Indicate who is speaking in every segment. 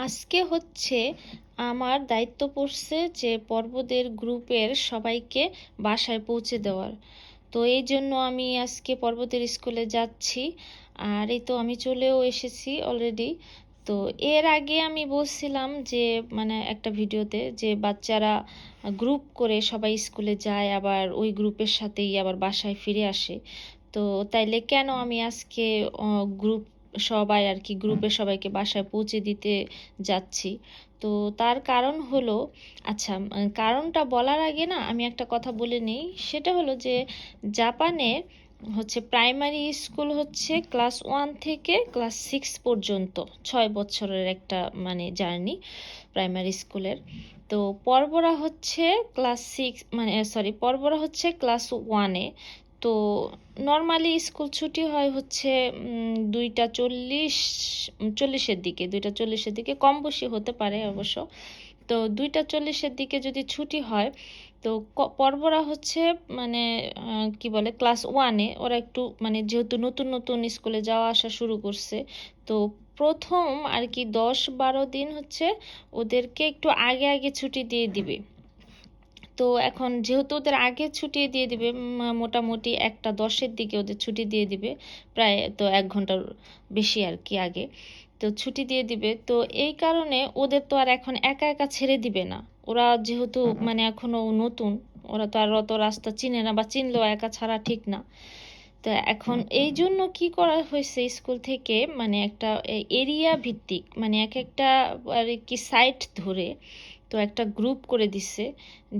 Speaker 1: আজকে হচ্ছে আমার দায়িত্ব পড়ছে যে পর্বদের গ্রুপের সবাইকে বাসায় পৌঁছে দেওয়ার। তো এই জন্য আমি আজকে পর্বতের স্কুলে যাচ্ছি। আর এই তো আমি চলেও এসেছি অলরেডি। তো এর আগে আমি বলছিলাম যে মানে একটা ভিডিওতে যে বাচ্চারা গ্রুপ করে সবাই স্কুলে যায় আবার ওই গ্রুপের সাথেই আবার বাসায় ফিরে আসে। তো তাইলে কেন আমি আজকে গ্রুপ সবাই আর কি গ্রুপের সবাইকে বাসায় পৌঁছে দিতে যাচ্ছি। তো তার কারণ হলো, আচ্ছা, কারণটা বলার আগে না আমি একটা কথা বলে নিই। সেটা হলো যে জাপানে হচ্ছে প্রাইমারি স্কুল হচ্ছে ক্লাস 1 থেকে ক্লাস 6 পর্যন্ত 6 বছরের একটা মানে জার্নি প্রাইমারি স্কুলের। তো পর্বরা হচ্ছে ক্লাস 6 মানে সরি পর্বরা হচ্ছে ক্লাস 1-এ। তো নর্মালি স্কুল ছুটি হয় হচ্ছে 2টা 40 দিকে, 2টা 40 দিকে, কম বেশি হতে পারে অবশ্য। তো 2টা 40 দিকে যদি ছুটি হয় তো পর্বরা হচ্ছে মানে কি বলে ক্লাস 1-এ ওরা একটু মানে যেহেতু নতুন নতুন স্কুলে যাওয়া আসা শুরু করছে, তো প্রথম আর কি 10-12 দিন হচ্ছে ওদেরকে একটু আগে আগে ছুটি দিয়ে দিবে। তো এখন যেহেতু ওদের আগে ছুটি দিয়ে দিবে, মোটামুটি 1টা 10-এর দিকে ওদের ছুটি দিয়ে দিবে, প্রায় তো 1 ঘন্টার বেশি আর কি আগে। তো ছুটি দিয়ে দিবে, তো এই কারণে ওদের তো আর এখন একা একা ছেড়ে দিবে না। ওরা যেহেতু মানে এখনো নতুন, ওরা তো আর অত রাস্তা চিনে না, বা চিনলেও একা ছাড়া ঠিক না। তো এখন এই জন্য কি করা হয়েছে স্কুল থেকে, মানে একটা এরিয়া ভিত্তিক মানে এক একটা আর কি সাইট ধরে তো একটা গ্রুপ করে দিছে,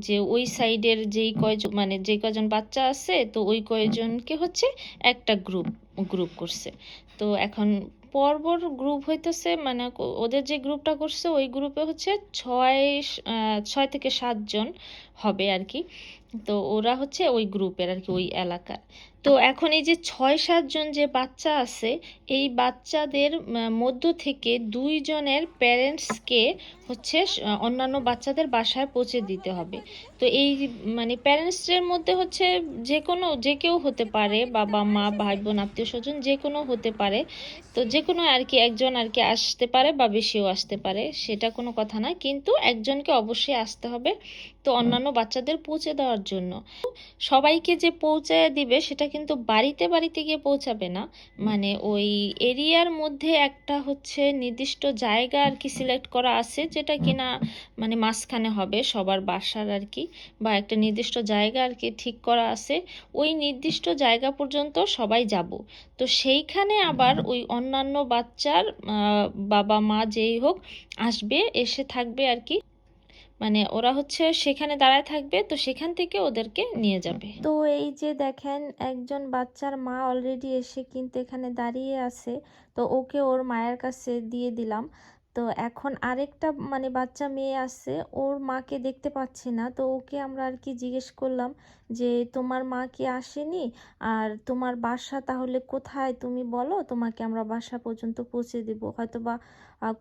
Speaker 1: যে ওই সাইডের যেই কয়জন মানে যেই কয়জন বাচ্চা আছে তো ওই কয়জনকে হচ্ছে একটা গ্রুপ গ্রুপ করছে। তো এখন পর্বর গ্রুপ হইতেছে মানে ওদের যে গ্রুপটা করছে ওই গ্রুপে হচ্ছে 6 থেকে 7 জন হবে আর কি। তো ওরা হচ্ছে ওই গ্রুপের আর কি ওই এলাকার। তো এখন এই যে 6-7 জন যে বাচ্চা আছে, এই বাচ্চাদের মধ্য থেকে 2 জনের প্যারেন্টসকে হচ্ছে অন্যান্য বাচ্চাদের বাসায় পৌঁছে দিতে হবে। তো এই মানে প্যারেন্টসদের মধ্যে হচ্ছে যে কেউ হতে পারে, বাবা মা ভাই বোন আত্মীয় স্বজন যে কোনো হতে পারে। তো যে কোনো আর কি একজন আর কি আসতে পারে বা বেশিও আসতে পারে, সেটা কোনো কথা না, কিন্তু একজনকে অবশ্যই আসতে হবে। তো অন্যান্য বাচ্চাদের পৌঁছে দেওয়ার জন্য সবাইকে যে পৌঁছায় দিবে সেটা কিন্তু বাড়িতে বাড়িতে গিয়ে পৌঁছাবে না, মানে ওই এরিয়ার মধ্যে একটা হচ্ছে নির্দিষ্ট জায়গা আর কি সিলেক্ট করা আছে, যেটা কিনা মানে মাঝখানে হবে সবার বাসার আর কি, বা একটা নির্দিষ্ট জায়গা আর কি ঠিক করা আছে। ওই নির্দিষ্ট জায়গা পর্যন্ত সবাই যাব। তো সেইখানে আবার ওই অন্যান্য বাচ্চার বাবা মা যেই হোক আসবে, এসে থাকবে আর কি, মানে ওরা হচ্ছে সেখানে দাঁড়ায় থাকবে, তো সেখান থেকে ওদেরকে নিয়ে যাবে। তো এই যে দেখেন একজন বাচ্চার মা অলরেডি এসে কিন্তু এখানে দাঁড়িয়ে আছে। তো ওকে ওর মায়ের কাছে দিয়ে দিলাম। তো এখন আরেকটা মানে বাচ্চা মেয়ে আছে, ওর মাকে দেখতে পাচ্ছি না, তো ওকে আমরা আর কি জিজ্ঞেস করলাম যে তোমার মা কি আসেনি, আর তোমার বাসা তাহলে কোথায় তুমি বলো, তোমাকে আমরা বাসা পর্যন্ত পৌঁছে দেব, হয়তো বা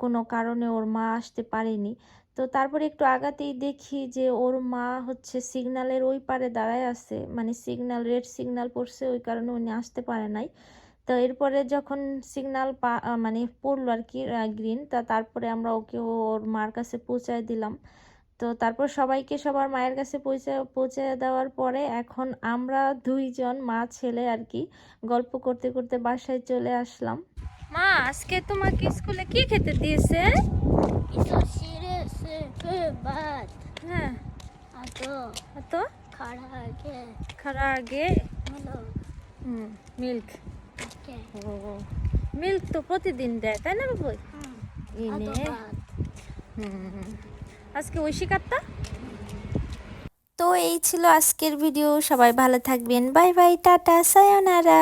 Speaker 1: কোনো কারণে ওর মা আসতে পারেনি। তো তারপরে একটু আগাতেই দেখি যে ওর মা হচ্ছে সিগন্যালের ওই পারে দাঁড়ায় আছে, মানে সিগন্যাল রেড সিগন্যাল পড়ছে ওই কারণে উনি আসতে পারে নাই। তো এরপরে যখন সিগন্যাল মানে পড়লো আর কি গ্রিন, তারপরে আমরা ওকে ওর মার কাছে পৌঁছায় দিলাম। তো তারপর সবাইকে সবার মায়ের কাছে পৌঁছে দেওয়ার পরে এখন আমরা 2 জন মা ছেলে আর কি গল্প করতে করতে বাসায় চলে আসলাম। মা, আজকে তোমাকে স্কুলে কি খেতে দিয়েছে? হ্যাঁ, তো খারা আগে মিল্ক। ও, মিল্ক তো প্রতিদিন দেয় তাই না বাবু? আজকে ঐশী কাটতা। তো এই ছিল আজকের ভিডিও, সবাই ভালো থাকবেন, বাই বাই, টাটা, সায়োনারা।